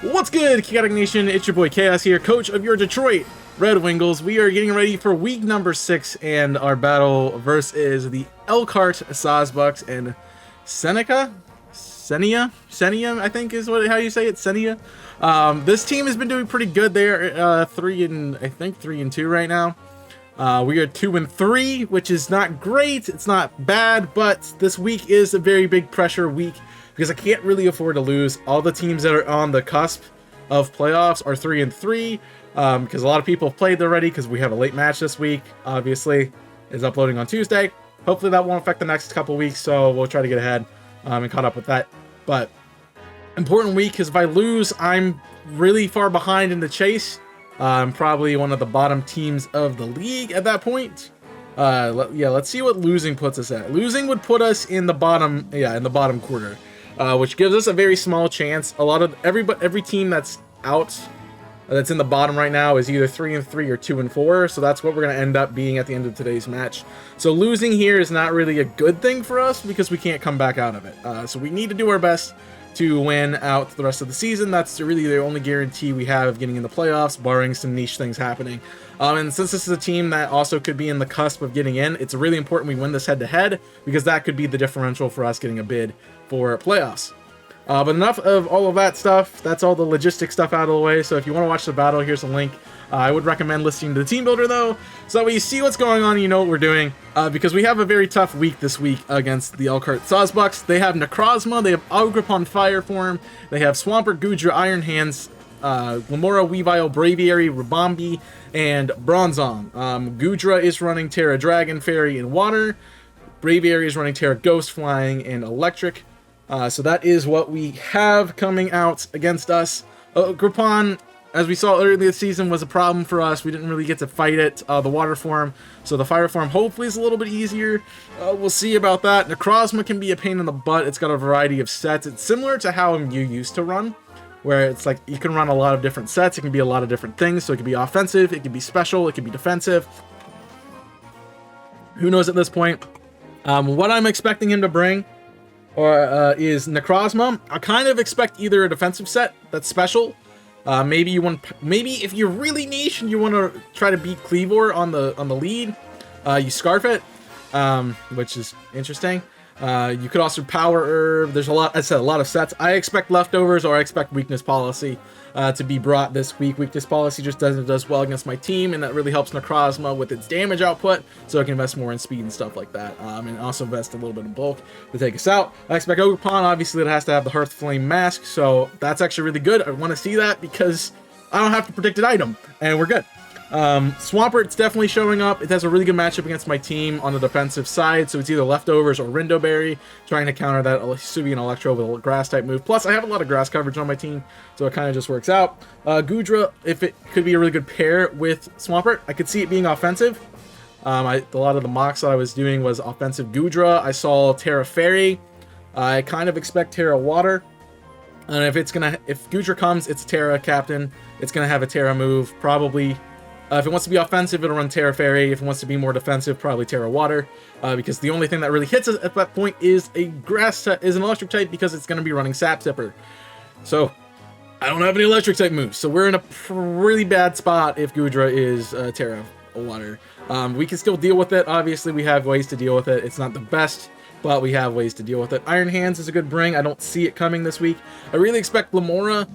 What's good, Chaotic Nation? It's your boy Chaos here, coach of your Detroit Red Wingulls. We are getting ready for week number 6, and our battle versus the Elkhart Sawsbucks and Senia, I think is how you say it, Senia. This team has been doing pretty good. They're 3 and 2 right now. We are 2 and 3, which is not great. It's not bad, but this week is a very big pressure week because I can't really afford to lose. All the teams that are on the cusp of playoffs are 3 and 3 because a lot of people have played already because we have a late match this week. Obviously, is uploading on Tuesday. Hopefully that won't affect the next couple weeks, so we'll try to get ahead and caught up with that. But important week because if I lose, I'm really far behind in the chase. I'm probably one of the bottom teams of the league at that point. Let's see what losing puts us at. Losing would put us in the bottom, in the bottom quarter, which gives us a very small chance. A lot of every team that's out, that's in the bottom right now, is either 3 and 3 or 2 and 4. So that's what we're going to end up being at the end of today's match. So losing here is not really a good thing for us because we can't come back out of it. So we need to do our best to win out the rest of the season. That's really the only guarantee we have of getting in the playoffs, barring some niche things happening. And since this is a team that also could be in the cusp of getting in, it's really important we win this head-to-head because that could be the differential for us getting a bid for playoffs. But enough of all of that stuff. That's all the logistic stuff out of the way. So if you want to watch the battle, here's a link. I would recommend listening to the team builder though, so that way you see what's going on and you know what we're doing. Because we have a very tough week this week against the Elkhart Sawsbucks. They have Necrozma, they have Agripon Fire Form, they have Swampert, Gudra, Iron Hands, Glamora, Weavile, Braviary, Rabambi, and Bronzong. Gudra is running Terra Dragon, Fairy, and Water. Braviary is running Terra Ghost, Flying, and Electric. So that is what we have coming out against us. Agripon, as we saw earlier this season, was a problem for us. We didn't really get to fight it, the water form. So the fire form hopefully is a little bit easier. We'll see about that. Necrozma can be a pain in the butt. It's got a variety of sets. It's similar to how you used to run, where it's like you can run a lot of different sets. It can be a lot of different things. So it can be offensive, it can be special, it can be defensive. Who knows at this point? What I'm expecting him to bring is Necrozma. I kind of expect either a defensive set that's special. Maybe if you're really niche and you want to try to beat Cleavor on the lead, you Scarf it, which is interesting. You could also Power Herb. There's a lot of sets. I expect Leftovers or I expect Weakness Policy to be brought this week. Weakness Policy just does well against my team, and that really helps Necrozma with its damage output, so I can invest more in speed and stuff like that, and also invest a little bit in bulk to take us out. I expect Agripon, obviously, it has to have the Hearth Flame Mask, so that's actually really good. I want to see that because I don't have to predict an item, and we're good. Swampert's definitely showing up. It has a really good matchup against my team on the defensive side, so it's either Leftovers or Rindoberry, trying to counter that Subian Electro with a grass type move. Plus, I have a lot of grass coverage on my team, so it kind of just works out. Gudra, if it could be a really good pair with Swampert, I could see it being offensive. A lot of the mocks that I was doing was offensive Gudra. I saw Terra Fairy. I kind of expect Terra Water. And if Gudra comes, it's Terra Captain. It's gonna have a Terra move, probably. If it wants to be offensive, it'll run Terra Fairy. If it wants to be more defensive, probably Terra Water. Because the only thing that really hits us at that point is an electric type, because it's going to be running Sap Tipper. So I don't have any electric type moves. So we're in a really bad spot if Gudra is Terra Water. We can still deal with it. Obviously, we have ways to deal with it. It's not the best, but we have ways to deal with it. Iron Hands is a good bring. I don't see it coming this week. I really expect Glamora.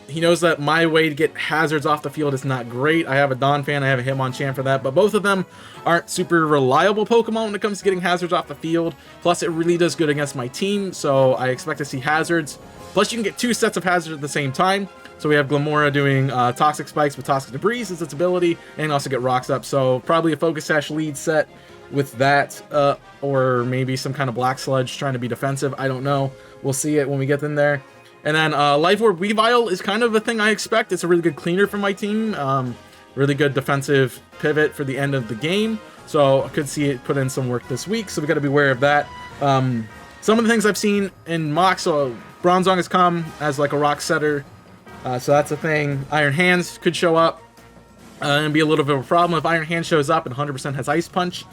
He knows that my way to get hazards off the field is not great. I have a Donphan, I have a Hitmonchan for that, but both of them aren't super reliable Pokemon when it comes to getting hazards off the field. Plus, it really does good against my team, so I expect to see hazards. Plus, you can get 2 sets of hazards at the same time. So we have Glamora doing Toxic Spikes with Toxic Debris as its ability, and also get Rocks Up. So probably a Focus Sash lead set with that, or maybe some kind of Black Sludge trying to be defensive. I don't know. We'll see it when we get in there. And then Life Orb Weavile is kind of a thing I expect. It's a really good cleaner for my team. Really good defensive pivot for the end of the game. So I could see it put in some work this week. So we got to be aware of that. Some of the things I've seen in mocks, so Bronzong has come as like a rock setter. So that's a thing. Iron Hands could show up and be a little bit of a problem. If Iron Hand shows up and 100% has Ice Punch,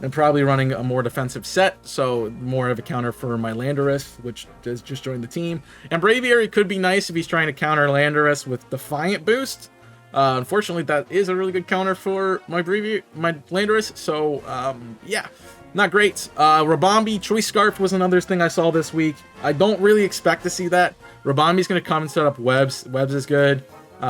and probably running a more defensive set, so more of a counter for my Landorus, which has just joined the team. And Braviary could be nice if he's trying to counter Landorus with Defiant Boost. Unfortunately, that is a really good counter for my Landorus, so yeah, not great. Rabambi Choice Scarf was another thing I saw this week. I don't really expect to see that. Rabambi's going to come and set up webs. Webs is good.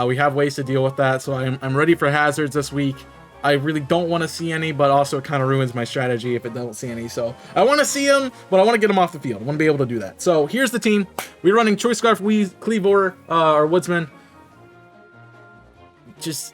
We have ways to deal with that, so I'm ready for hazards this week. I really don't want to see any, but also it kind of ruins my strategy if it don't see any. So I want to see them, but I want to get them off the field. I want to be able to do that. So here's the team. We're running Choice Scarf, Cleavor, our Woodsman. Just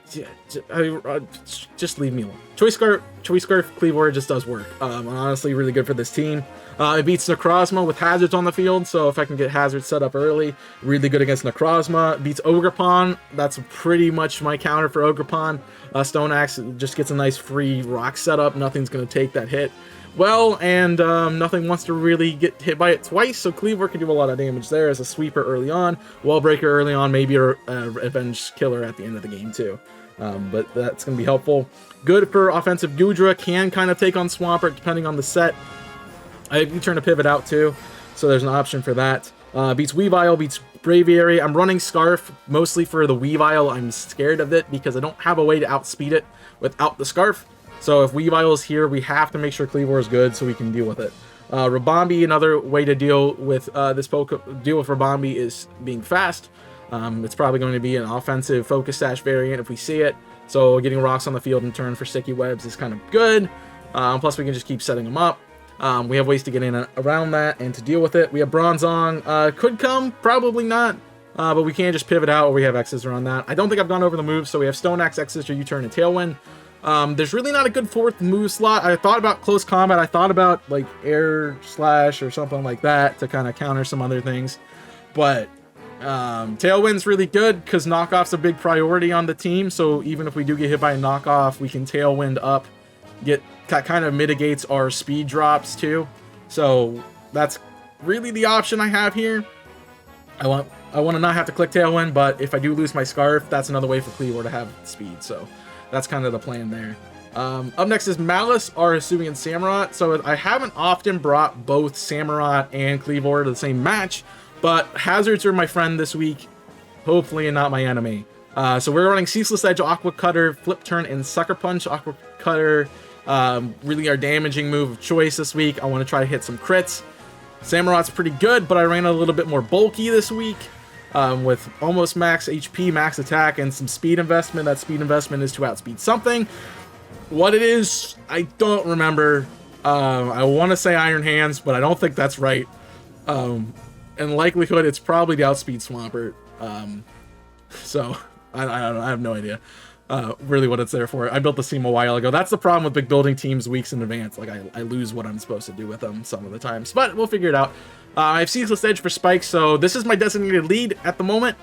leave me alone. Choice Scarf, Cleavor just does work. Honestly, really good for this team. It beats Necrozma with hazards on the field, so if I can get hazards set up early, really good against Necrozma. Beats Ogerpon. That's pretty much my counter for Ogerpon. Stone Axe just gets a nice free rock setup. Nothing's going to take that hit well, and nothing wants to really get hit by it twice, so Cleavor can do a lot of damage there as a sweeper early on, wall breaker early on, maybe a revenge killer at the end of the game too. But that's going to be helpful. Good for offensive Goodra, can kind of take on Swampert depending on the set. You turn a pivot out too, so there's an option for that. Beats Weavile, beats Braviary. I'm running Scarf mostly for the Weavile. I'm scared of it because I don't have a way to outspeed it without the Scarf. So if Weavile is here, we have to make sure Cleavor is good so we can deal with it. Rabambi, another way to deal with Rabambi is being fast. It's probably going to be an offensive Focus Sash variant if we see it. So getting rocks on the field in turn for sticky webs is kind of good. Plus we can just keep setting them up. We have ways to get in around that and to deal with it. We have Bronzong. Could come, probably not. But we can just pivot out, or we have X's around that. I don't think I've gone over the moves, so we have Stone Axe, X-Scissor, U-Turn, and Tailwind. There's really not a good fourth move slot. I thought about Close Combat. I thought about like Air Slash or something like that to kind of counter some other things. But Tailwind's really good because knockoff's a big priority on the team. So even if we do get hit by a knockoff, we can Tailwind up. That kind of mitigates our speed drops too. So that's really the option I have here. I want to not have to click Tailwind, but if I do lose my Scarf, that's another way for Cleavor to have speed. So that's kind of the plan there. Up next is Malice, our Hisuian Samurott. So I haven't often brought both Samurott and Cleavor to the same match, but hazards are my friend this week, hopefully, and not my enemy. So we're running Ceaseless Edge, Aqua Cutter, Flip Turn, and Sucker Punch. Aqua Cutter, really our damaging move of choice this week. I want to try to hit some crits. Samurott's pretty good, but I ran a little bit more bulky this week. With almost max HP, max attack, and some speed investment. That speed investment is to outspeed something. What it is, I don't remember. I want to say Iron Hands, but I don't think that's right. In likelihood, it's probably the outspeed Swampert. So, I don't know. I have no idea really what it's there for. I built the team a while ago. That's the problem with big building teams weeks in advance. Like, I lose what I'm supposed to do with them some of the times. But we'll figure it out. I have Ceaseless Edge for Spikes, so this is my designated lead at the moment.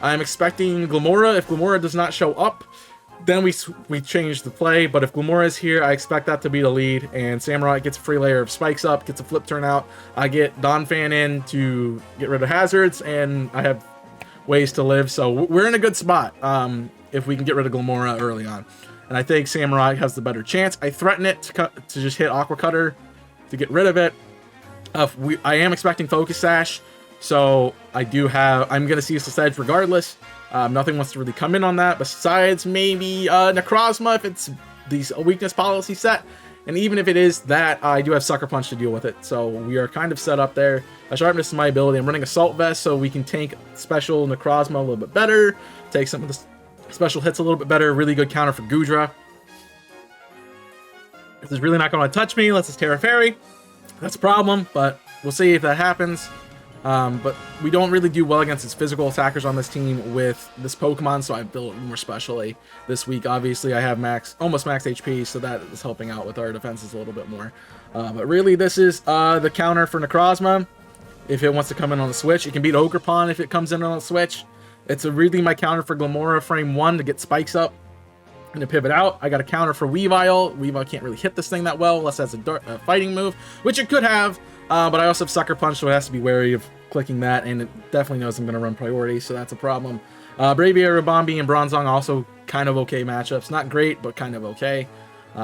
I'm expecting Glamora. If Glamora does not show up, then we change the play. But if Glamora is here, I expect that to be the lead. And Samurott gets a free layer of Spikes up, gets a Flip Turn out. I get Donphan in to get rid of hazards, and I have ways to live. So we're in a good spot if we can get rid of Glamora early on. And I think Samurott has the better chance. I threaten it to just hit Aqua Cutter to get rid of it. I am expecting Focus Sash, so I'm going to Ceaseless Edge regardless. Nothing wants to really come in on that, besides maybe Necrozma if it's the weakness policy set. And even if it is that, I do have Sucker Punch to deal with it, so we are kind of set up there. Sharpness is my ability. I'm running Assault Vest, so we can tank special Necrozma a little bit better, take some of the special hits a little bit better. Really good counter for Goodra. If it's really not going to touch me, let's just Terra Fairy. That's a problem, but we'll see if that happens. But we don't really do well against its physical attackers on this team with this Pokemon, so I built more specially this week. Obviously, I have almost max HP, so that is helping out with our defenses a little bit more. But really, this is the counter for Necrozma. If it wants to come in on the switch, it can beat Ogerpon if it comes in on the switch. It's really my counter for Glamora frame 1 to get Spikes up and to pivot out. I got a counter for Weavile. Weavile can't really hit this thing that well unless that's a fighting move, which it could have. But I also have Sucker Punch, so it has to be wary of clicking that, and it definitely knows I'm going to run priority, so that's a problem. Braviary, Rabambi, and Bronzong also kind of okay matchups. Not great, but kind of okay.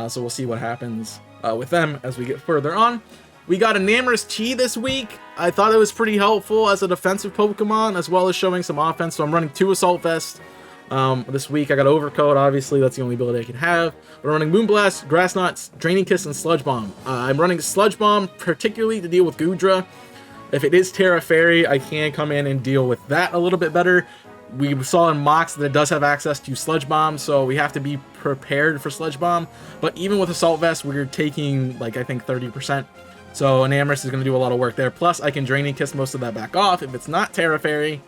So we'll see what happens with them as we get further on. We got a Namorous Chi this week. I thought it was pretty helpful as a defensive Pokemon, as well as showing some offense. So I'm running 2 Assault Vests this week. I got Overcoat, obviously. That's the only ability I can have. We're running Moonblast, Grass Knot, Draining Kiss, and Sludge Bomb. I'm running Sludge Bomb, particularly to deal with Goodra. If it is Terra Fairy, I can come in and deal with that a little bit better. We saw in Mox that it does have access to Sludge Bomb, so we have to be prepared for Sludge Bomb. But even with Assault Vest, we're taking, like, I think 30%. So Namorous is going to do a lot of work there. Plus, I can Draining Kiss most of that back off if it's not Terra Fairy.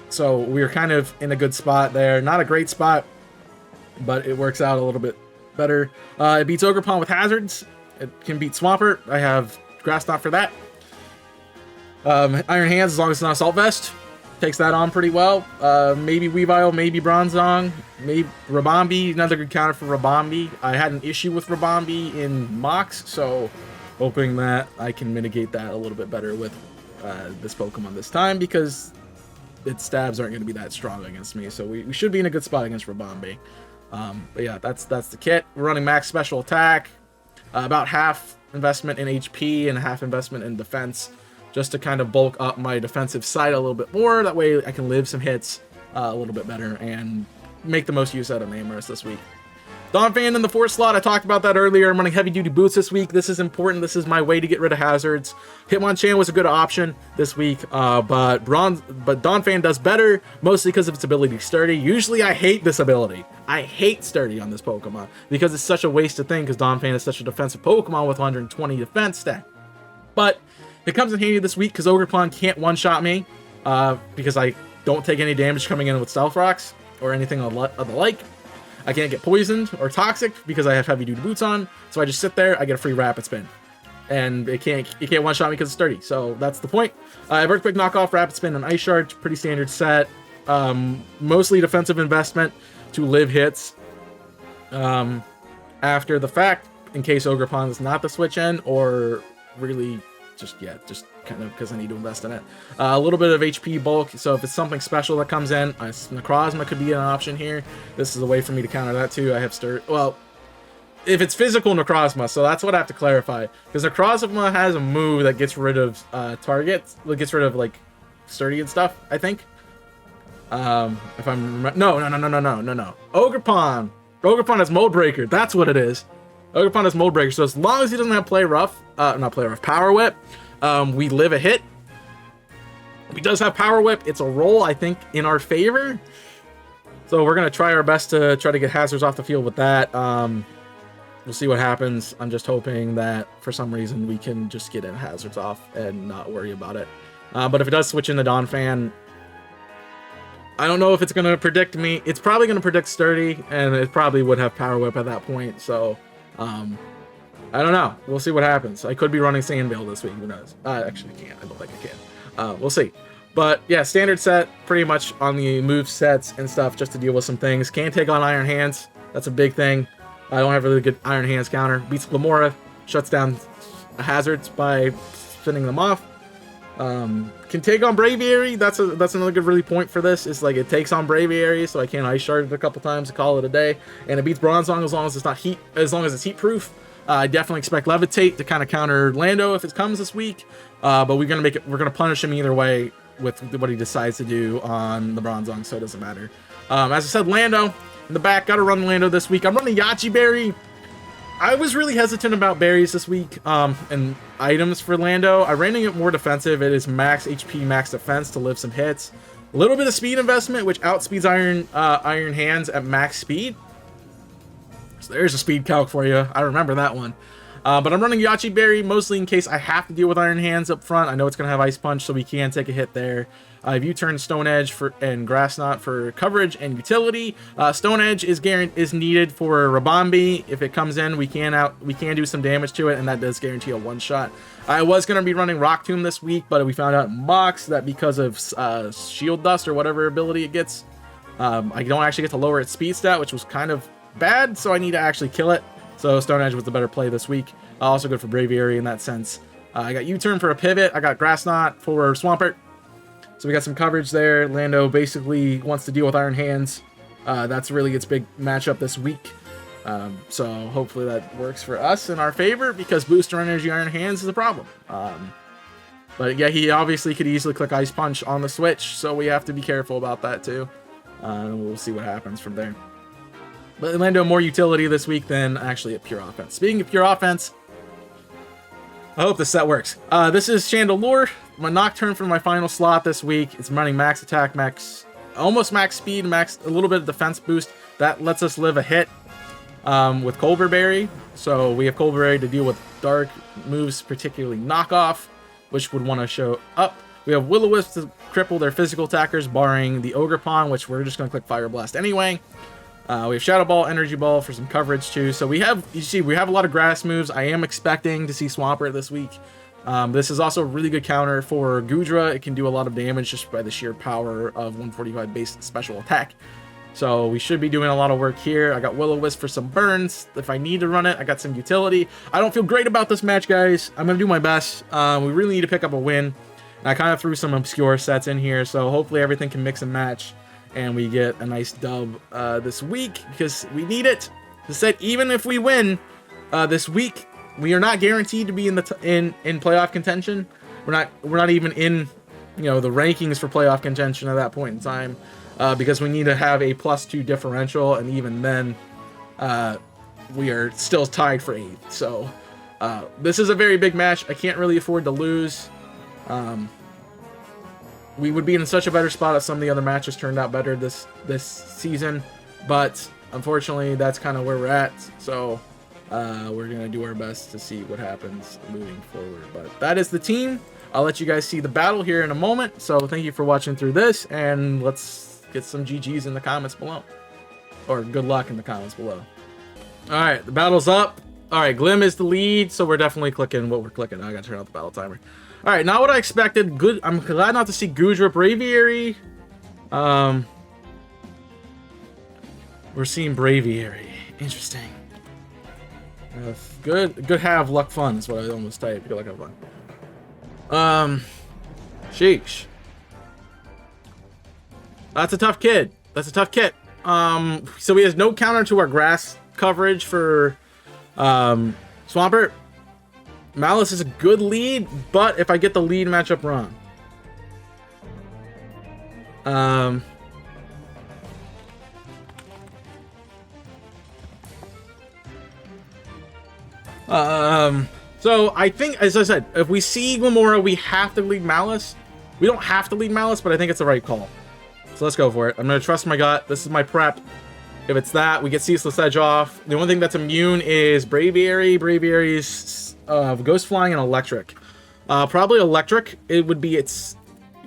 So we're kind of in a good spot there. Not a great spot, but it works out a little bit better. It beats Ogerpon with Hazards. It can beat Swampert. I have Grass Knot for that. Iron Hands, as long as it's not Assault Vest. Takes that on pretty well. Maybe Weavile, maybe Bronzong, maybe Rabombi. Another good counter for Rabombi. I had an issue with Rabombi in Mox, so hoping that I can mitigate that a little bit better with this Pokemon this time, because its stabs aren't going to be that strong against me. So we should be in a good spot against Rabombi. But yeah, that's the kit. We're running max special attack, about half investment in HP and half investment in defense, just to kind of bulk up my defensive side a little bit more. That way I can live some hits a little bit better and make the most use out of Namorous this week. Donphan in the 4th slot, I talked about that earlier. I'm running heavy duty boots this week. This is important. This is my way to get rid of hazards. Hitmonchan was a good option this week, but Donphan does better, mostly because of its ability Sturdy. Usually I hate this ability. I hate Sturdy on this Pokemon because it's such a wasted thing, because Donphan is such a defensive Pokemon with 120 defense stat. But it comes in handy this week because Ogerpon can't one-shot me because I don't take any damage coming in with Stealth Rocks or anything of the like. I can't get poisoned or toxic because I have heavy duty boots on, so I just sit there, I get a free Rapid Spin. And it can't one-shot me because it's sturdy, so that's the point. I have Earthquake Knockoff, Rapid Spin, and Ice Shard, pretty standard set. Mostly defensive investment to live hits after the fact, in case Ogerpon is not the switch in, or really just kind of because I need to invest in it. A little bit of HP bulk, so if it's something special that comes in, Necrozma could be an option here. This is a way for me to counter that too. I have well, if it's physical Necrozma, so that's what I have to clarify, because Necrozma has a move that gets rid of targets, that gets rid of like Sturdy and stuff, I think. If I'm no. Ogerpon has Mold Breaker. That's what it is. Ogerpon has Mold Breaker, so as long as he doesn't have Power Whip, we live a hit. He does have Power Whip. It's a roll, I think, in our favor. So we're going to try our best to try to get hazards off the field with that. We'll see what happens. I'm just hoping that for some reason we can just get in hazards off and not worry about it. But if it does switch into Donphan, I don't know if it's going to predict me. It's probably going to predict Sturdy, and it probably would have Power Whip at that point. So I don't know. We'll see what happens. I could be running Sandvale this week. Who knows? Actually, I can't. I don't think I can. We'll see. But yeah, standard set, pretty much on the move sets and stuff, just to deal with some things. Can take on Iron Hands. That's a big thing. I don't have a really good Iron Hands counter. Beats Glamora, shuts down hazards by spinning them off. Can take on Braviary. That's another good really point for this. Is like it takes on Braviary, so I can Ice Shard it a couple times to call it a day. And it beats Bronzong as long as it's not heat, as long as it's heat proof. I definitely expect Levitate to kind of counter Lando if it comes this week. But we're gonna punish him either way with what he decides to do on the Bronzong, so it doesn't matter. As I said, Lando in the back, gotta run Lando this week. I'm running Yachi Berry. I was really hesitant about berries this week and items for Lando. I ran it more defensive. It is max HP, max defense to live some hits. A little bit of speed investment, which outspeeds Iron Hands at max speed. So there's a speed calc for you. I remember that one. But I'm running Yachi Berry mostly in case I have to deal with Iron Hands up front. I know it's going to have Ice Punch, so we can take a hit there. I've U-turn Stone Edge and Grass Knot for coverage and utility. Stone Edge is needed for Rabombi. If it comes in, we can do some damage to it, and that does guarantee a one-shot. I was going to be running Rock Tomb this week, but we found out in Mox that because of Shield Dust or whatever ability it gets, I don't actually get to lower its speed stat, which was kind of bad, so I need to actually kill it. So Stone Edge was the better play this week. Also good for Braviary in that sense. I got U-turn for a pivot. I got Grass Knot for Swampert. So we got some coverage there. Lando basically wants to deal with Iron Hands. That's really its big matchup this week. So hopefully that works for us in our favor, because Booster Energy Iron Hands is a problem. But yeah, he obviously could easily click Ice Punch on the switch, so we have to be careful about that too. And we'll see what happens from there. But Lando more utility this week than actually a pure offense. Speaking of pure offense, I hope this set works. This is Chandelure, my Nocturne for my final slot this week. It's running max attack, almost max speed, a little bit of defense boost. That lets us live a hit with Culver Berry. So we have Culver Berry to deal with dark moves, particularly knockoff, which would want to show up. We have Will-O-Wisp to cripple their physical attackers, barring the Ogre Pawn, which we're just going to click Fire Blast anyway. We have Shadow Ball, Energy Ball for some coverage too. So we have, you see, we have a lot of grass moves. I am expecting to see Swampert this week. This is also a really good counter for Goodra. It can do a lot of damage just by the sheer power of 145 base special attack. So we should be doing a lot of work here. I got Will-O-Wisp for some burns. If I need to run it, I got some utility. I don't feel great about this match, guys. I'm going to do my best. We really need to pick up a win. And I kind of threw some obscure sets in here, so hopefully everything can mix and match. And we get a nice dub this week, because we need it. As I said, even if we win this week, we are not guaranteed to be in the in playoff contention. We're not even in, you know, the rankings for playoff contention at that point in time, because we need to have a +2 differential, and even then, we are still tied for 8th. So this is a very big match. I can't really afford to lose. We would be in such a better spot if some of the other matches turned out better this season, but unfortunately that's kind of where we're at. So we're gonna do our best to see what happens moving forward. But that is the team. I'll let you guys see the battle here in a moment. So thank you for watching through this, and let's get some GGs in the comments below, or good luck in the comments below. All right, the battle's up. All right, Glim is the lead, so we're definitely clicking what we're clicking. I gotta turn off the battle timer. All right, not what I expected. Good. I'm glad not to see Goodra Braviary. We're seeing Braviary. Interesting. Good have luck fun is what I almost typed. Good luck have fun. Sheesh. That's a tough kid. That's a tough kit. So he has no counter to our grass coverage for Swampert. Malice is a good lead, but if I get the lead matchup wrong. So I think, as I said, if we see Glamora, we have to lead Malice. We don't have to lead Malice, but I think it's the right call. So let's go for it. I'm going to trust my gut. This is my prep. If it's that, we get Ceaseless Edge off. The only thing that's immune is Braviary. Braviary's Ghost Flying and Electric. Probably Electric. It would be its...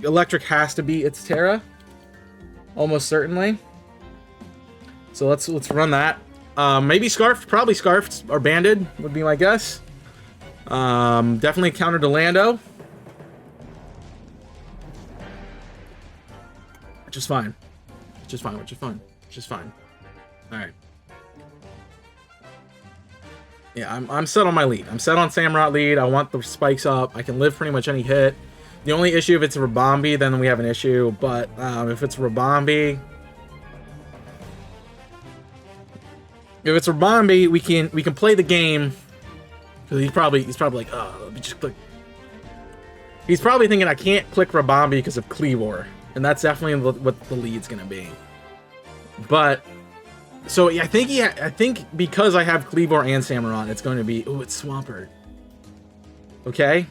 Electric has to be its Terra. Almost certainly. So let's run that. Maybe Scarfed. Probably Scarfed or Banded would be my guess. Definitely counter to Lando. Which is fine. Which is fine. Which is fine. Which is fine. Alright. Yeah, I'm set on my lead. I'm set on Samurott lead. I want the spikes up. I can live pretty much any hit. The only issue, if it's Rabombi, then we have an issue. But if it's Rabombi... If it's Rabombi, we can play the game. He's probably like, oh, let me just click. He's probably thinking I can't click Rabombi because of Cleavor, and that's definitely what the lead's gonna be. But so I think because I have Cleavor and Samurott, it's going to be, oh, it's Swampert. Okay,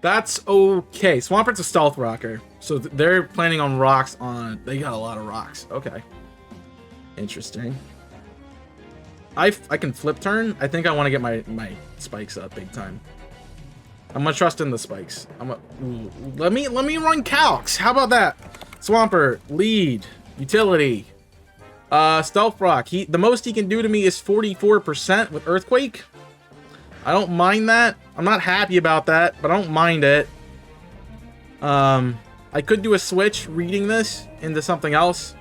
that's okay. Swampert's a stealth rocker, so they're planning on rocks on. They got a lot of rocks. Okay. Interesting. I can flip turn. I think I want to get my spikes up big time. I'm gonna trust in the spikes. Let me run calcs. How about that? Swampert lead utility. Stealth rock. The most he can do to me is 44% with Earthquake. I don't mind that. I'm not happy about that, but I don't mind it. I could do a switch reading this into something else.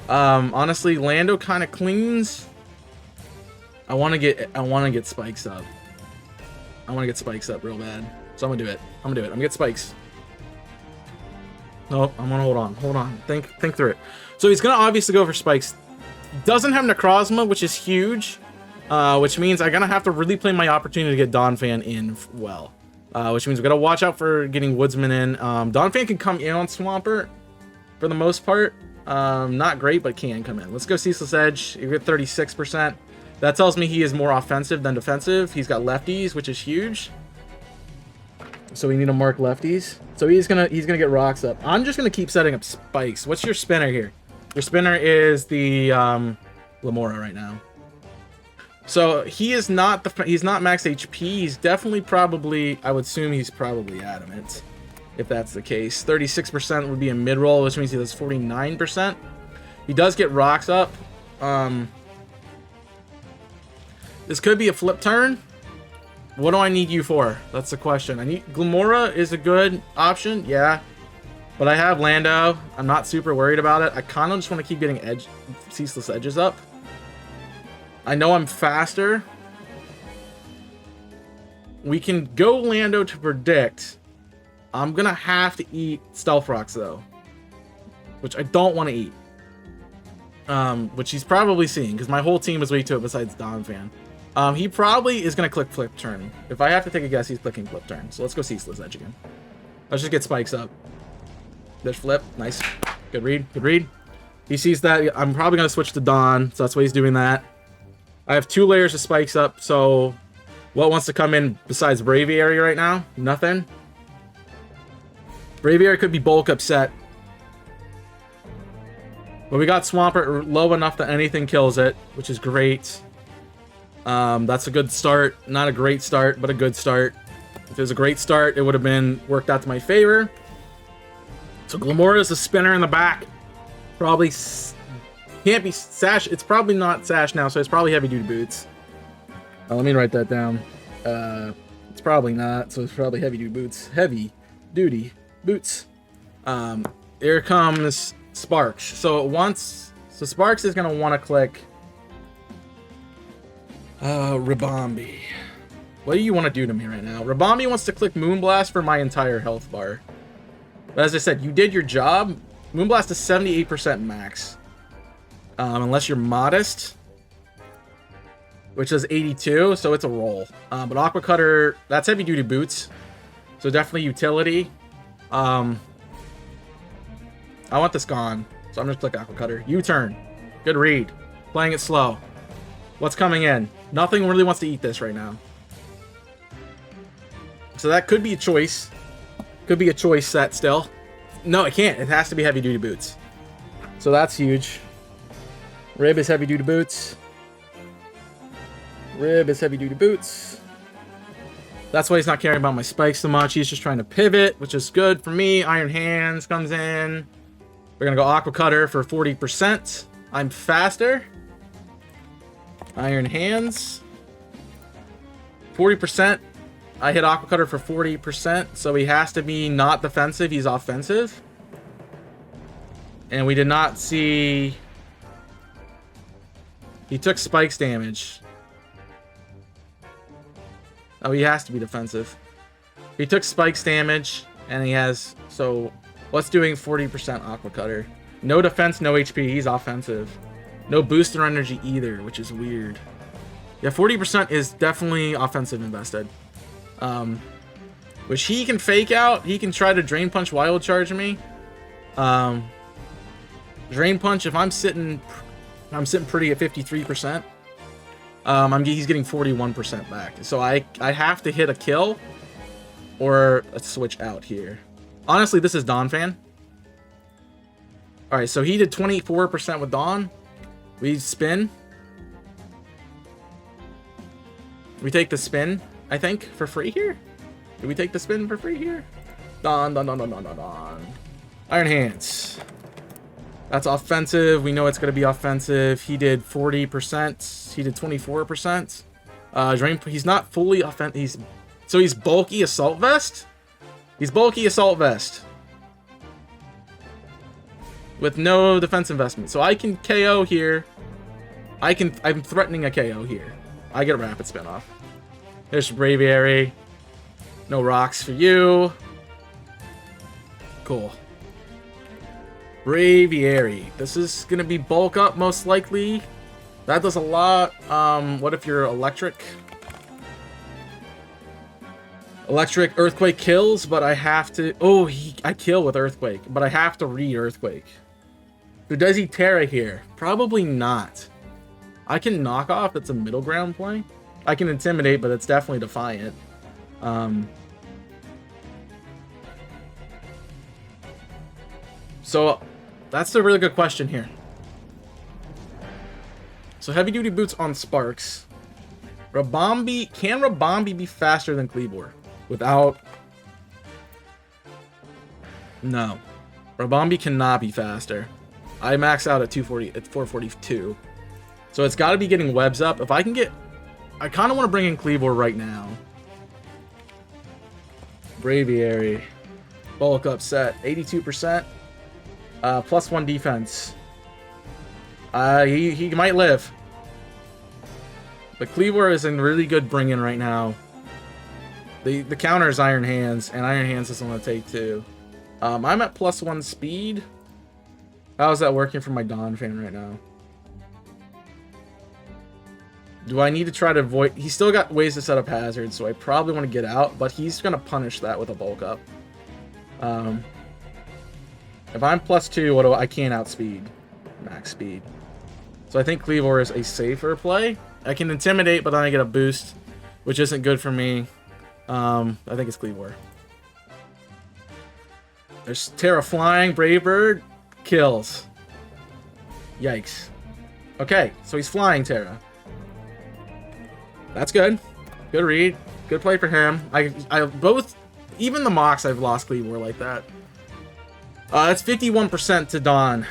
Honestly, Lando kind of cleans. I want to get spikes up. I want to get spikes up real bad. So I'm gonna do it. I'm gonna get spikes. Nope, I'm gonna hold on. Think through it. So he's gonna obviously go for spikes Doesn't have Necrozma, which is huge, which means I'm gonna have to really play my opportunity to get Donphan in well, which means we gotta watch out for getting Woodsman in. Donphan can come in on Swampert for the most part. Not great, but can come in. Let's go Ceaseless Edge. You get 36%. That tells me he is more offensive than defensive. He's got lefties, which is huge. So we need to mark lefties. So he's gonna get rocks up. I'm just gonna keep setting up spikes. What's your spinner here? Your spinner is the Lamora right now. So he's not max HP. He's definitely probably, I would assume he's probably adamant. If that's the case. 36% would be a mid-roll, which means he does 49%. He does get rocks up. This could be a flip turn. What do I need you for? That's the question. Glamora is a good option, yeah. But I have Lando. I'm not super worried about it. I kind of just want to keep getting Ceaseless Edges up. I know I'm faster. We can go Lando to predict. I'm going to have to eat Stealth Rocks, though. Which I don't want to eat. Which he's probably seeing, because my whole team is weak to it besides Donphan. He probably is going to click Flip Turn. If I have to take a guess, he's clicking Flip Turn. So let's go Ceaseless Edge again. Let's just get spikes up. There's Flip. Nice. Good read. Good read. He sees that. I'm probably going to switch to Dawn, so that's why he's doing that. I have 2 layers of spikes up, so what wants to come in besides Braviary right now? Nothing. Braviary could be bulk upset. But we got Swampert low enough that anything kills it, which is great. That's a good start. Not a great start, but a good start. If it was a great start, it would have been worked out to my favor. So Glamora is a spinner in the back. Probably can't be Sash. It's probably not Sash now, so it's probably Heavy Duty Boots. Let me write that down. It's probably not, so it's probably Heavy Duty Boots. Heavy Duty Boots. Here comes Sparks. So Sparks is gonna want to click Ribombi. What do you want to do to me right now? Ribombi wants to click Moonblast for my entire health bar. But as I said, you did your job. Moonblast is 78% max. Unless you're modest, which is 82, so it's a roll. But Aqua Cutter, that's Heavy Duty Boots, so definitely utility. I want this gone, so I'm just click Aqua Cutter. U-turn. Good read. Playing it slow. What's coming in? Nothing really wants to eat this right now. So that could be a choice. Could be a choice set still. No, it can't. It has to be Heavy Duty Boots. So that's huge. Rib is Heavy Duty Boots. Rib is Heavy Duty Boots. That's why he's not caring about my spikes so much. He's just trying to pivot, which is good for me. Iron Hands comes in. We're going to go Aqua Cutter for 40%. I'm faster. Iron Hands. 40%. I hit Aqua Cutter for 40%, so he has to be not defensive. He's offensive. And we did not see... He took spikes damage. Oh, he has to be defensive. He took spikes damage, and he has... So, what's doing 40% Aqua Cutter? No defense, no HP. He's offensive. No booster energy either, which is weird. Yeah, 40% is definitely offensive invested. Which he can fake out. He can try to Drain Punch Wild Charge me. Drain Punch, if I'm sitting pretty at 53%. He's getting 41% back. So I have to hit a kill or a switch out here. Honestly, this is Donphan. Alright, so he did 24% with Dawn. We spin. We take the spin, I think, for free here? Did we take the spin for free here? Dawn. Iron Hands. That's offensive. We know it's going to be offensive. He did 40%. He did 24%. He's not fully offensive. So he's bulky Assault Vest? He's bulky Assault Vest. With no defense investment. So I can KO here. I'm threatening a KO here. I get a Rapid Spin off. There's Braviary. No rocks for you. Cool. Braviary. This is gonna be bulk up most likely. That does a lot. What if you're electric? Electric Earthquake kills, but I have to... Oh, I kill with Earthquake, but I have to read Earthquake. So does he Terra here? Probably not. I can knock off. That's a middle ground play. I can Intimidate, but it's definitely Defiant. So that's a really good question here. So heavy duty boots on Sparks. Rabambi, can Rabambi be faster than Kleavor? Without... No. Rabambi cannot be faster. I max out at 240, at 442. So it's got to be getting webs up. If I can get... I kind of want to bring in Kleavor right now. Braviary. Bulk up set. 82%. +1 defense. He might live. But Kleavor is in really good bring-in right now. The counter is Iron Hands, and Iron Hands doesn't want to take 2. I'm at +1 speed. How's that working for my Dawn fan right now? Do I need to try to avoid... He's still got ways to set up hazards, so I probably want to get out, but he's going to punish that with a bulk up. If I'm +2, what do I can't outspeed. Max speed. So I think Kleavor is a safer play. I can Intimidate, but then I get a boost, which isn't good for me. I think it's Kleavor. There's Terra flying, Brave Bird, kills. Yikes. Okay, so he's flying Terra. That's good. Good read. Good play for him. I both, even the mocks I've lost Kleavor like that. That's 51% to Dawn.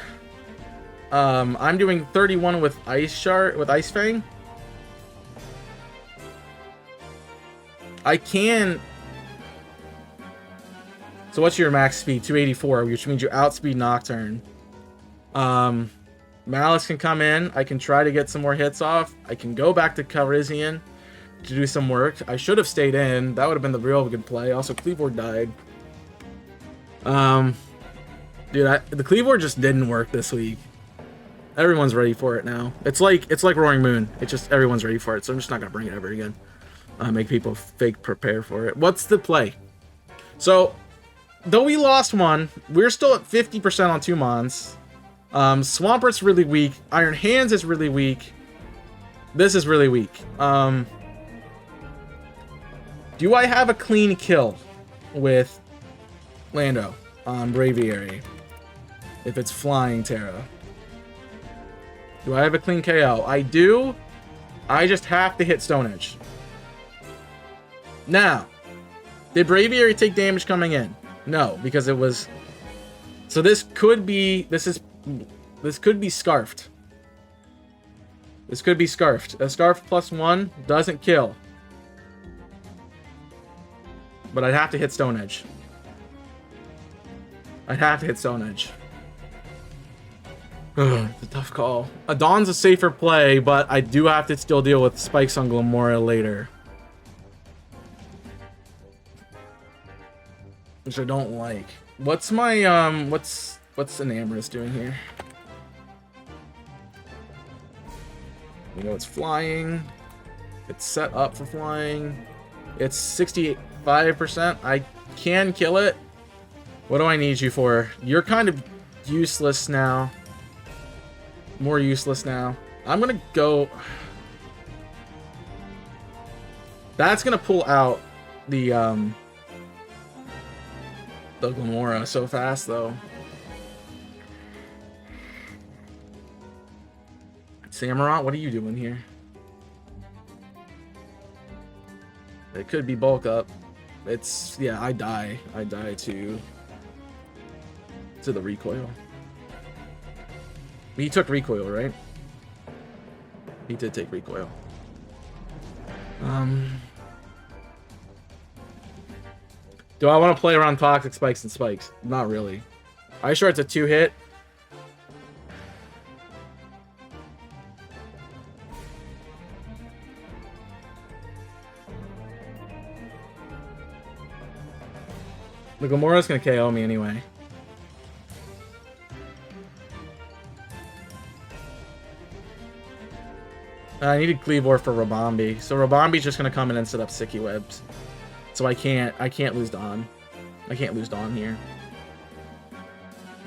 I'm doing 31 with Ice Shard, with Ice Fang. I can... So what's your max speed? 284, which means you outspeed Nocturne. Malice can come in. I can try to get some more hits off. I can go back to Calrissian to do some work. I should have stayed in. That would have been the real good play. Also, Kleavor died. Dude, the Kleavor just didn't work this week. Everyone's ready for it now. It's like Roaring Moon. It's just everyone's ready for it, so I'm just not gonna bring it ever again. Make people fake prepare for it. What's the play? So, though we lost one, we're still at 50% on 2 mons. Swampert's really weak. Iron Hands is really weak. This is really weak. Do I have a clean kill with Lando on Braviary? If it's flying Terra. Do I have a clean KO? I do. I just have to hit Stone Edge. Now, did Braviary take damage coming in? No, because it was... So this could be... This could be Scarfed. This could be Scarfed. A Scarf +1 doesn't kill. But I'd have to hit Stone Edge. I'd have to hit Stone Edge. Ugh, it's a tough call. Dawn's a safer play, but I do have to still deal with Spikes on Glamora later. Which I don't like. What's my, what's Enamorous doing here? You know, it's flying. It's set up for flying. It's 65%. I can kill it. What do I need you for? You're kind of useless now. More useless now. I'm gonna go... That's gonna pull out the Glamora so fast, though. Samurott, what are you doing here? It could be bulk up. It's... Yeah, I die. I die to the recoil. He took recoil, right? He did take recoil. Do I want to play around Toxic Spikes and Spikes? Not really. Ice Shard's a 2-hit. The Gamora's gonna KO me anyway. I needed Cleavor for Rabambi. So Rabambi's just gonna come in and set up Sicky Webs. So I can't lose Dawn. I can't lose Dawn here.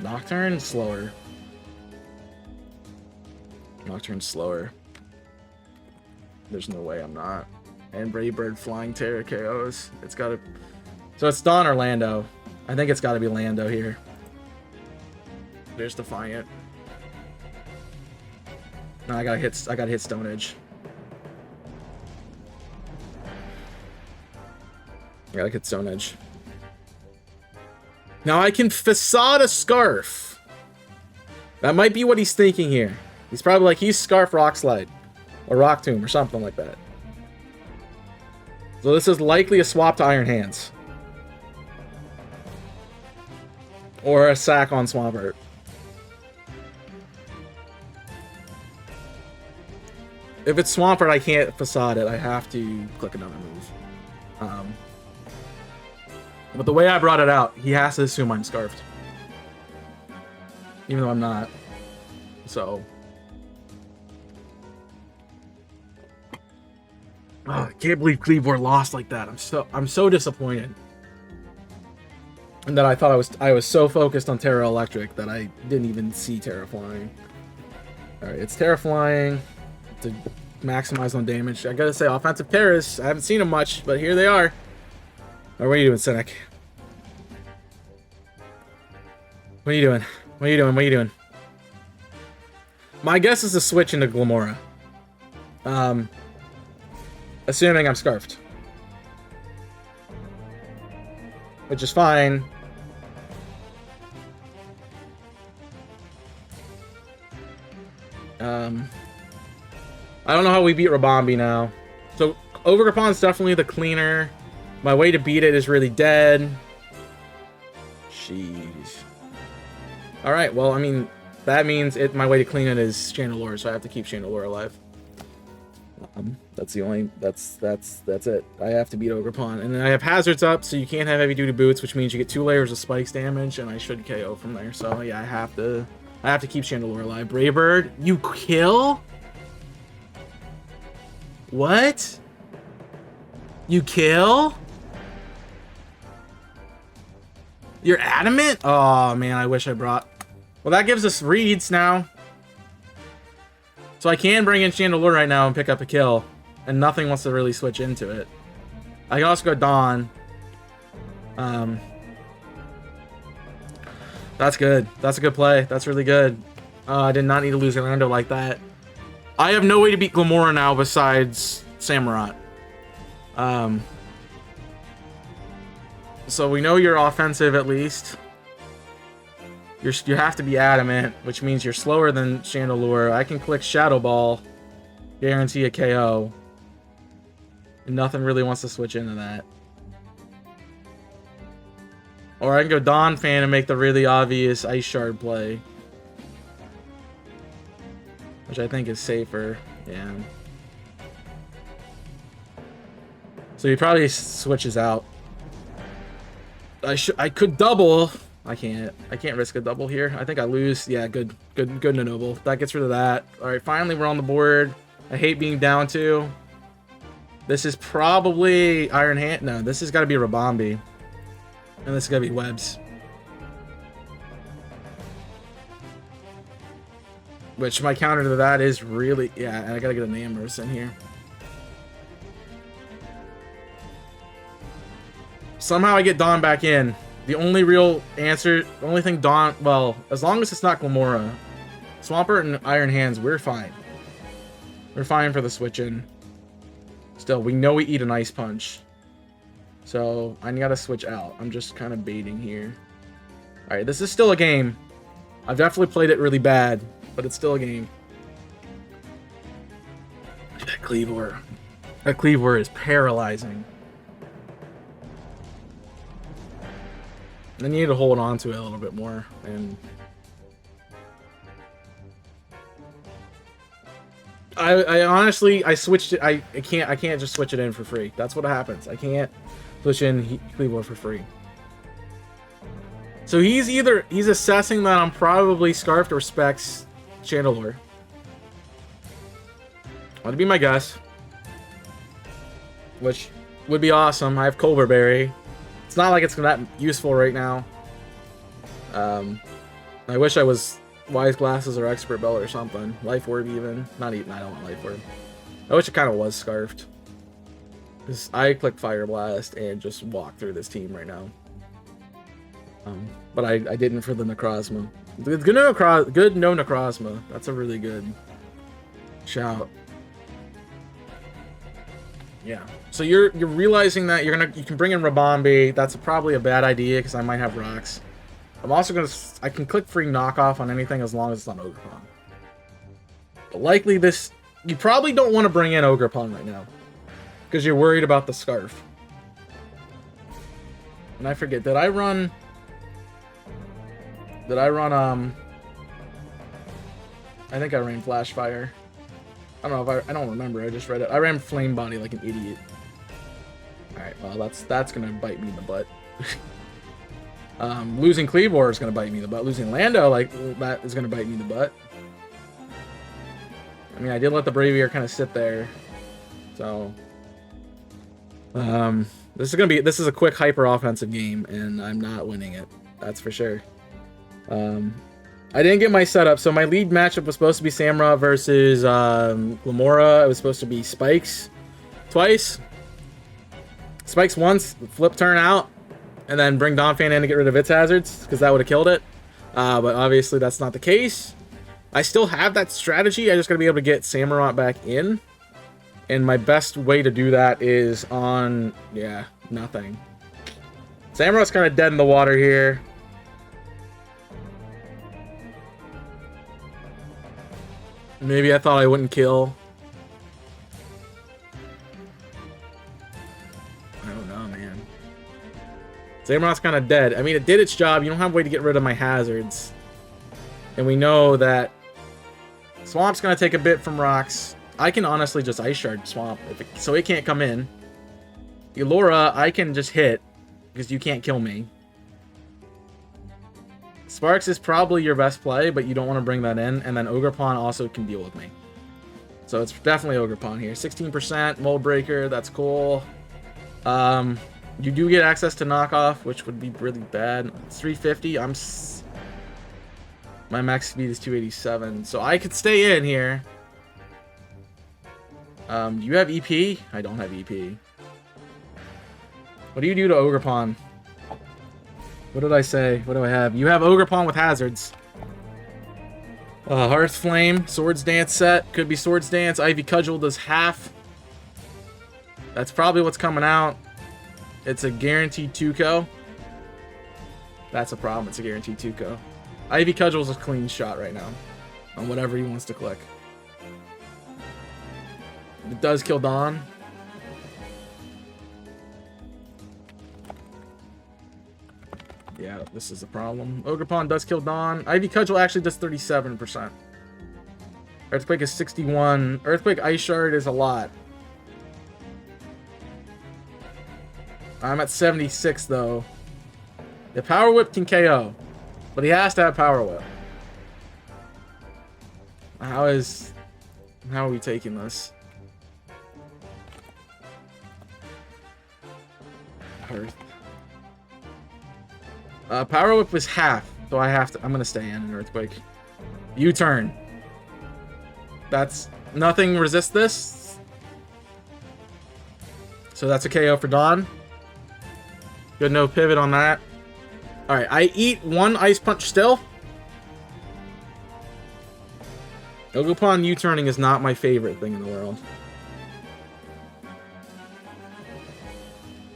Nocturne, slower. Nocturne, slower. There's no way I'm not. And Brave Bird Flying Terror KOs. It's gotta... So it's Dawn or Lando. I think it's gotta be Lando here. There's Defiant. No, I gotta hit Stone Edge. I gotta hit Stone Edge. Now I can Facade a Scarf. That might be what he's thinking here. He's probably like, he's Scarf Rock Slide. Or Rock Tomb or something like that. So this is likely a swap to Iron Hands. Or a sack on Swampert. If it's Swampert, I can't Facade it. I have to click another move. But the way I brought it out, he has to assume I'm Scarfed. Even though I'm not. So... Oh, I can't believe Cleavor lost like that. I'm so disappointed. And that I thought I was so focused on Terra Electric that I didn't even see Terra Flying. Alright, it's Terra Flying to maximize on damage. I gotta say, offensive Terras, I haven't seen them much, but here they are. Alright, what are you doing, Cynic? What are you doing? What are you doing? What are you doing? My guess is to switch into Glamora. Assuming I'm Scarfed. Which is fine. I don't know how we beat Rabambi now. So, Overgrappon's definitely the cleaner. My way to beat it is really dead. Jeez. Alright, well, I mean, that means my way to clean it is Chandelure, so I have to keep Chandelure alive. That's the only... That's it. I have to beat Ogerpon. And then I have Hazards up, so you can't have Heavy Duty Boots, which means you get 2 layers of Spikes damage, and I should KO from there. So, yeah, I have to keep Chandelure alive. Brave Bird, you kill? What? You kill? You're adamant? Oh, man, I wish I brought... Well, that gives us reads now. So I can bring in Chandelure right now and pick up a kill. And nothing wants to really switch into it. I can also go Dawn. That's good. That's a good play. That's really good. I did not need to lose Orlando like that. I have no way to beat Glamora now besides Samurott. So we know you're offensive at least. You have to be adamant, which means you're slower than Chandelure. I can click Shadow Ball, guarantee a KO. And nothing really wants to switch into that. Or I can go Dawn Fan and make the really obvious Ice Shard play. Which I think is safer. Yeah. So he probably switches out. I could double. I can't risk a double here. I think I lose. Yeah, good Noble. That gets rid of that. Alright, finally we're on the board. I hate being down 2. This is probably Iron Hand. No, this has got to be Rabambi. And this is got to be Webs. Which my counter to that is really... Yeah, and I got to get a Namorous in here. Somehow I get Dawn back in. The only real answer, the only thing Dawn, well, as long as it's not Glamora, Swampert and Iron Hands, we're fine. We're fine for the switch in. Still, we know we eat an Ice Punch. So, I gotta switch out. I'm just kind of baiting here. Alright, this is still a game. I've definitely played it really bad, but it's still a game. Look at that Cleavor. That Cleavor is paralyzing. I need to hold on to it a little bit more, and I honestly switched it. I can't just switch it in for free. That's what happens. I can't switch in Cleavor for free. So he's assessing that I'm probably Scarfed or Specs Chandelure. That'd be my guess. Which would be awesome. I have Culver Berry. It's not like it's that useful right now. I wish I was Wise Glasses or Expert Belt or something. Life Orb even. Not even. I don't want Life Orb. I wish it kind of was Scarfed. Because I click Fire Blast and just walk through this team right now. But I didn't for the Necrozma. Good no Necrozma. That's a really good shout. Yeah. So you're realizing that you can bring in Rabombi. That's probably a bad idea because I might have rocks. I'm also I can click free knockoff on anything as long as it's on Ogerpon. But likely you probably don't want to bring in Ogerpon right now because you're worried about the Scarf. And I forget, did I run I think I ran Flash Fire. I don't know if I don't remember. I just read it. I ran Flame Body like an idiot. All right, well that's gonna bite me in the butt. Losing Cleavor is gonna bite me in the butt. Losing Lando, like, that is gonna bite me in the butt. I mean, I did let the Braviary kind of sit there, so this is a quick hyper offensive game, and I'm not winning it. That's for sure. I didn't get my setup, so my lead matchup was supposed to be Samurott versus Glimmora. It was supposed to be Spikes twice. Spikes once, flip turn out, and then bring Donphan in to get rid of its hazards, because that would have killed it. But obviously that's not the case. I still have that strategy. I just gotta be able to get Samurott back in. And my best way to do that is on, yeah, nothing. Samurott's kind of dead in the water here. Maybe I thought I wouldn't kill. I don't know, man. Samurott's kind of dead. I mean, it did its job. You don't have a way to get rid of my hazards. And we know that Swamp's going to take a bit from rocks. I can honestly just Ice Shard Swamp, so it can't come in. Elora, I can just hit, because you can't kill me. Sparks is probably your best play, but you don't want to bring that in. And then Ogerpon also can deal with me. So it's definitely Ogerpon here. 16% Mold Breaker, that's cool. You do get access to knockoff, which would be really bad. It's 350. My max speed is 287, so I could stay in here. Do you have EP? I don't have EP. What do you do to Ogerpon? What did I say? What do I have? You have Ogerpon with hazards. Hearth Flame, Swords Dance set. Could be Swords Dance. Ivy Cudgel does half. That's probably what's coming out. It's a guaranteed 2-co. That's a problem. It's a guaranteed 2-co. Ivy Cudgel's a clean shot right now on whatever he wants to click. It does kill Dawn. Yeah, this is a problem. Ogerpon does kill Dawn. Ivy Cudgel actually does 37%. Earthquake is 61. Earthquake Ice Shard is a lot. I'm at 76 though. The Power Whip can KO, but he has to have Power Whip. How are we taking this? Earth. Power Whip was half, so I'm gonna stay in an Earthquake. U-turn. That's nothing resists this. So that's a KO for Dawn. Good, no pivot on that. Alright, I eat one Ice Punch still. Ogerpon U-turning is not my favorite thing in the world.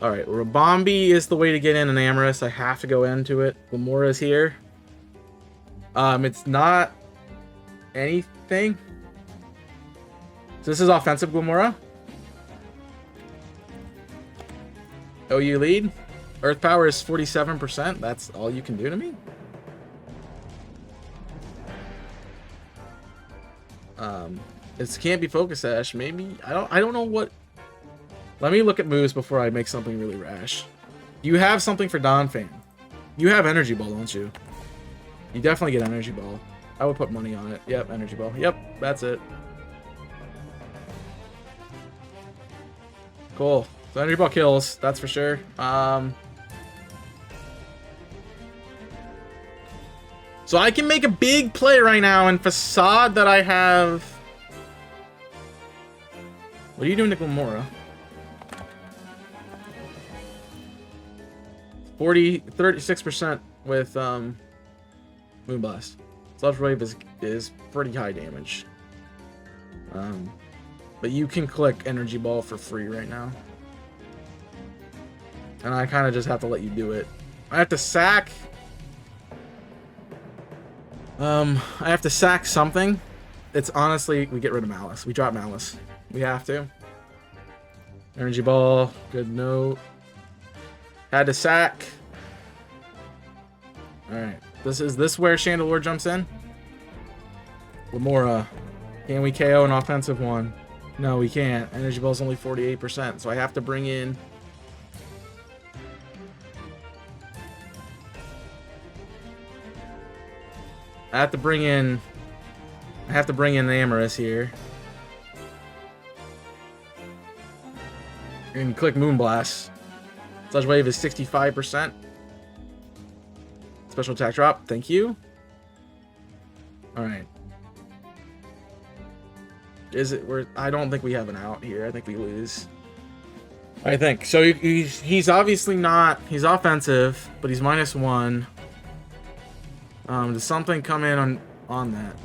Alright, Rabombi is the way to get in an Amorous. I have to go into it. Glimmora's here. It's not anything. So this is offensive Glimmora. OU lead. Earth power is 47%. That's all you can do to me? It can't be Focus Sash. Maybe I don't know what. Let me look at moves before I make something really rash. You have something for Donphan. You have Energy Ball, don't you? You definitely get Energy Ball. I would put money on it. Yep, Energy Ball. Yep, that's it. Cool. So energy ball kills, that's for sure. So I can make a big play right now in Facade that I have. What are you doing to Glamora? 36% with Moonblast. Sludge Wave is pretty high damage. But you can click Energy Ball for free right now. And I kind of just have to let you do it. I have to sack. I have to sack something. It's honestly, we get rid of Malice. We drop Malice. We have to. Energy Ball. Good note. Had to sack. Alright. Is this where Chandelure jumps in? Glamora. Can we KO an offensive one? No, we can't. Energy Ball's only 48%, so I have to bring in... I have to bring in Amorous here. And click Moonblast. Sludge Wave is 65%. Special attack drop, thank you. Alright. Is it where I don't think we have an out here. I think we lose. I think. So he's obviously not, he's offensive, but he's -1. Does something come in on that?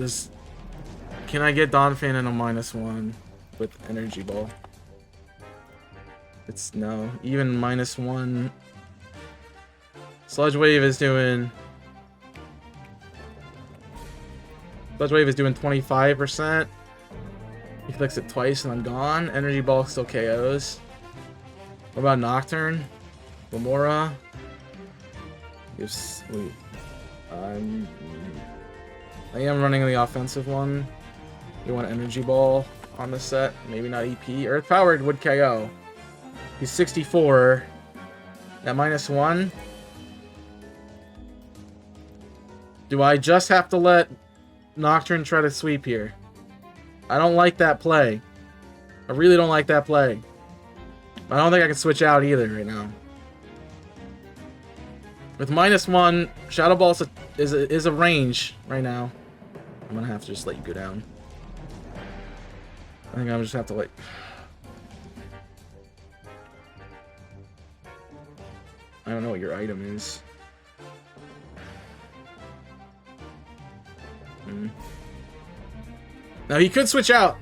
Can I get Donphan in a -1 with Energy Ball? It's no. Even -1. Sludge Wave is doing 25%. He clicks it twice and I'm gone. Energy Ball still KOs. What about Nocturne? Glamora? I am running the offensive one. You want Energy Ball on the set? Maybe not EP. Earth Powered would KO. He's 64. At -1. Do I just have to let Nocturne try to sweep here? I don't like that play. I really don't like that play. I don't think I can switch out either right now. With -1, Shadow Ball is a range right now. I'm gonna have to just let you go down. I think I'm just have to like. I don't know what your item is. Now he could switch out.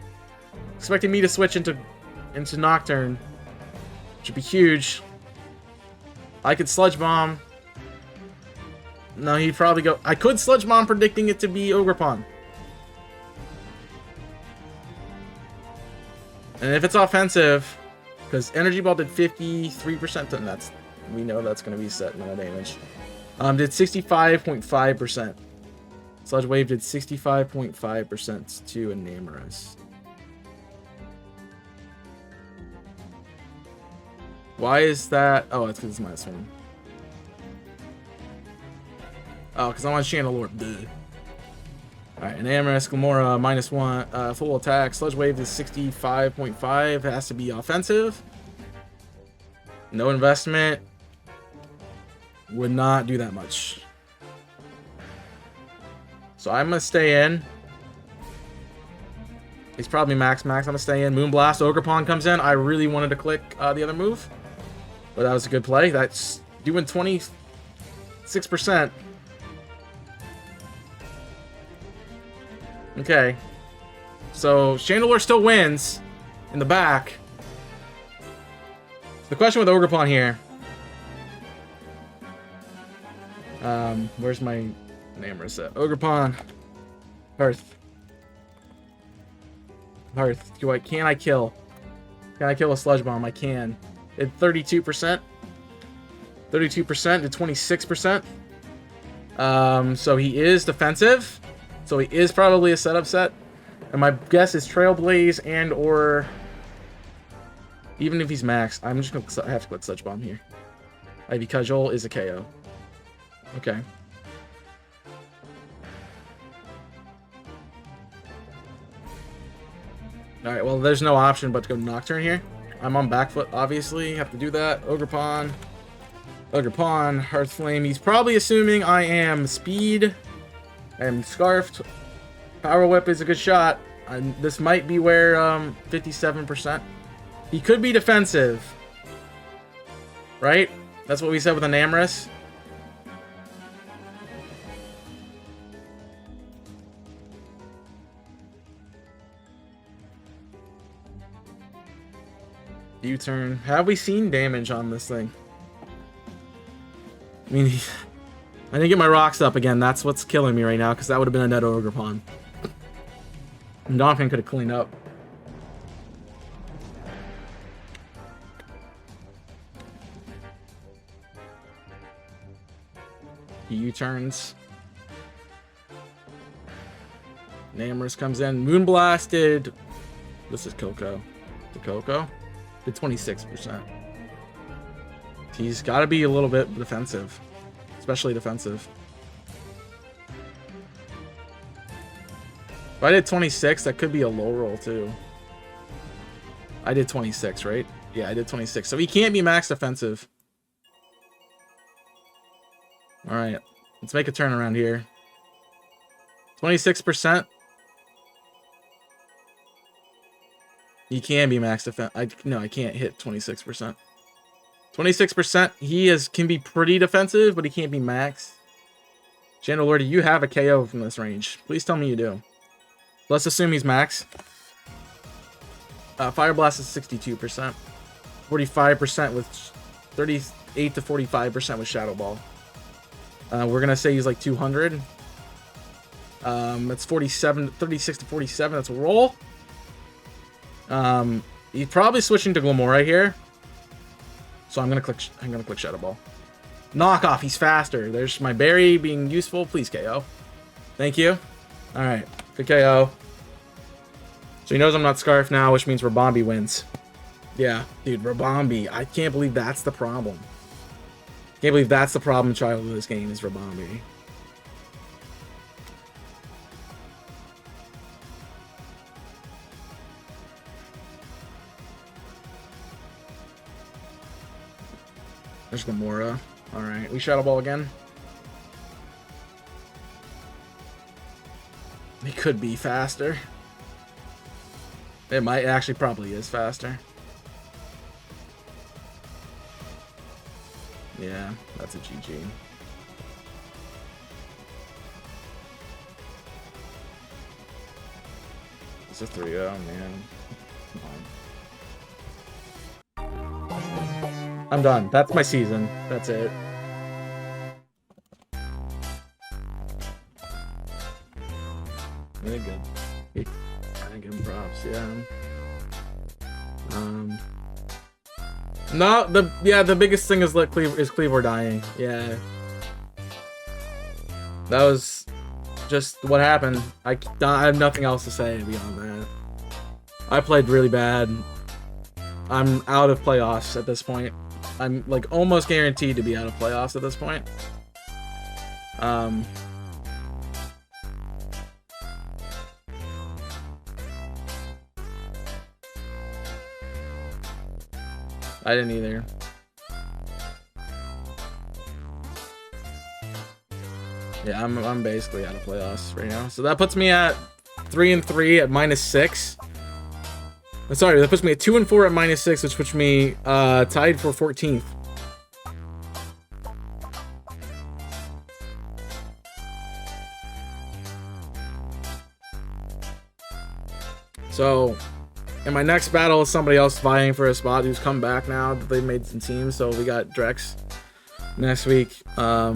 Expecting me to switch into Nocturne, which would be huge. I could Sludge Bomb. No, he'd probably go. I could Sludge Bomb, predicting it to be Ogerpon. And if it's offensive, because Energy Ball did 53%, and we know that's going to be set no damage. Did 65.5%. Sludge Wave did 65.5% to Enamorous. Why is that? Oh, it's because it's -1. Oh, because I'm on Chandelure. Alright, Enamorous, Glamora, -1. Full attack. Sludge Wave is 65.5. It has to be offensive. No investment. Would not do that much. So I'm going to stay in. He's probably max. I'm going to stay in. Moonblast. Ogerpon comes in. I really wanted to click the other move. But that was a good play. That's doing 26%. Okay. So Chandelure still wins in the back. The question with Ogerpon here. Where's my Enamorous set? Ogerpon. Hearth. Can I kill? Can I kill a Sludge Bomb? I can. It's 32%. 32% to 26%. So he is defensive. So he is probably a setup set. And my guess is Trailblaze and or even if he's max, I'm just gonna have to click Sludge Bomb here. Ivy Cudgel is a KO. Okay. Alright, well there's no option but to go Nocturne here. I'm on back foot, obviously. Have to do that. Ogre Pawn. Ogre Pawn. Hearth Flame. He's probably assuming I am speed. I am scarfed. Power Whip is a good shot. This might be where 57%. He could be defensive. Right? That's what we said with an Amorous. U-turn. Have we seen damage on this thing? I mean, I didn't get my rocks up again. That's what's killing me right now, because that would have been a net Ogre Pawn. And Donphan could have cleaned up. He U-turns. Namorous comes in. Moonblasted. This is Coco. The Coco? Did 26%. He's got to be a little bit defensive. Especially defensive. If I did 26, that could be a low roll too. I did 26, right? Yeah, I did 26. So he can't be max defensive. Alright. Let's make a turn around here. 26%. He can be max defense. No, I can't hit 26%. 26%. He can be pretty defensive, but he can't be max. Chandler, do you have a KO from this range? Please tell me you do. Let's assume he's max. Fire Blast is 62%. 45% with 38 to 45% with Shadow Ball. We're gonna say he's like 200. That's 47, 36 to 47. That's a roll. He's probably switching to Glamora here. So I'm gonna click Shadow Ball. Knock off, he's faster. There's my berry being useful. Please KO. Thank you. Alright, good KO. So he knows I'm not Scarf now, which means Rabombi wins. Yeah, dude, Rabombi. I can't believe that's the problem. Can't believe that's the problem child of this game is Rabombi. There's Gamora. Alright, we Shadow Ball again. It could be faster. It might actually probably is faster. Yeah, that's a GG. It's a 3-0, man. Come on. I'm done. That's my season. That's it. Really good. I give him props, yeah. No, the biggest thing is Cleave or dying. Yeah. That was just what happened. I have nothing else to say beyond that. I played really bad. I'm out of playoffs at this point. I'm like almost guaranteed to be out of playoffs at this point. I didn't either. Yeah, I'm basically out of playoffs right now. So that puts me at 3-3 at -6. Sorry, that puts me at 2-4 at -6, which puts me tied for 14th. So, in my next battle is somebody else vying for a spot who's come back now that they've made some teams. So we got Drex next week. Yeah,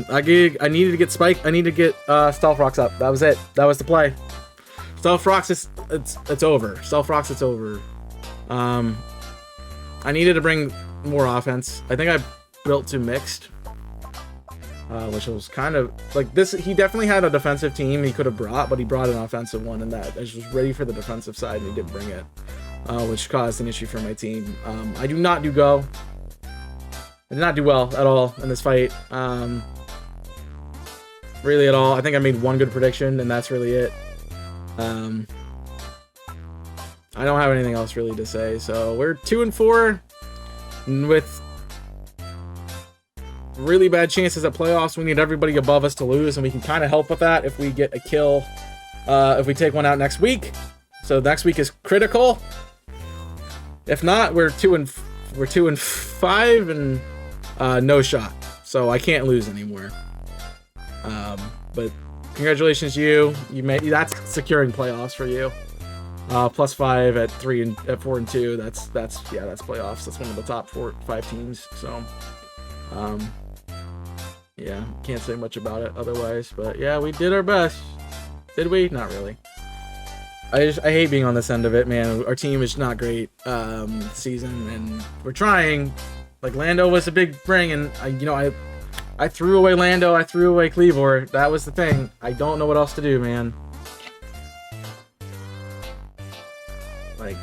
I needed to get Spike. I need to get Stealth Rocks up. That was it. That was the play. Stealth Rocks it's over. Stealth Rocks it's over. I needed to bring more offense. I think I built too mixed. Which was kind of like this. He definitely had a defensive team he could have brought, but he brought an offensive one, and that I was ready for the defensive side, and he didn't bring it, which caused an issue for my team. I do not do go. I did not do well at all in this fight. Really at all. I think I made one good prediction, and that's really it. I don't have anything else really to say. So we're 2-4 with really bad chances at playoffs. We need everybody above us to lose, and we can kind of help with that if we get a kill. If we take one out next week. So next week is critical. If not, we're 2-5 and no shot. So I can't lose anymore. But congratulations, you made that's securing playoffs for you. +5 at 4 and 2. That's playoffs. That's one of the top 4-5 teams. So yeah, can't say much about it otherwise. But yeah, we did our best. Did we? Not really. I hate being on this end of it, man. Our team is not great season, and we're trying. Like, Lando was a big bring, and I threw away Lando, I threw away Cleavor. That was the thing. I don't know what else to do, man. Like,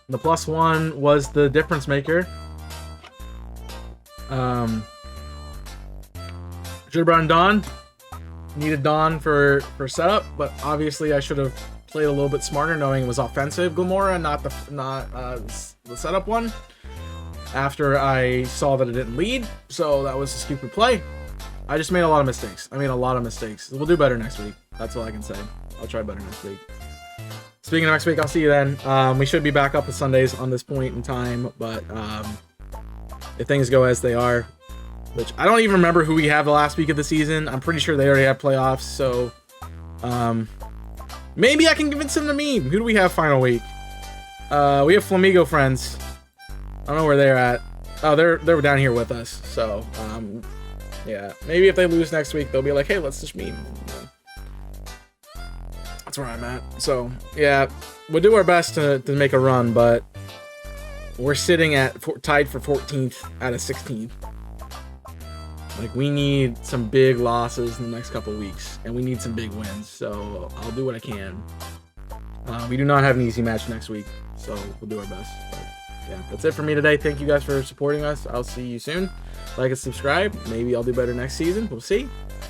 the +1 was the difference maker. Should have brought in Dawn. Needed Dawn for setup, but obviously I should have played a little bit smarter, knowing it was offensive Gamora, not the setup one. After I saw that it didn't lead, so that was a stupid play. I just made a lot of mistakes. We'll do better next week. That's all I can say. I'll try better next week. Speaking of next week, I'll see you then. We should be back up with Sundays on this point in time, but if things go as they are, which I don't even remember who we have the last week of the season. I'm pretty sure they already have playoffs, so maybe I can convince them to me. Who do we have final week? We have Flamigo Friends. I don't know where they're at. Oh, they're down here with us. So yeah, maybe if they lose next week, they'll be like, hey, let's just meme. That's where I'm at. So yeah, we'll do our best to make a run, but we're sitting at tied for 14th out of 16th. Like, we need some big losses in the next couple weeks, and we need some big wins, so I'll do what I can. We do not have an easy match next week, so we'll do our best. But yeah, that's it for me today. Thank you guys for supporting us. I'll see you soon. Like and subscribe. Maybe I'll do better next season. We'll see.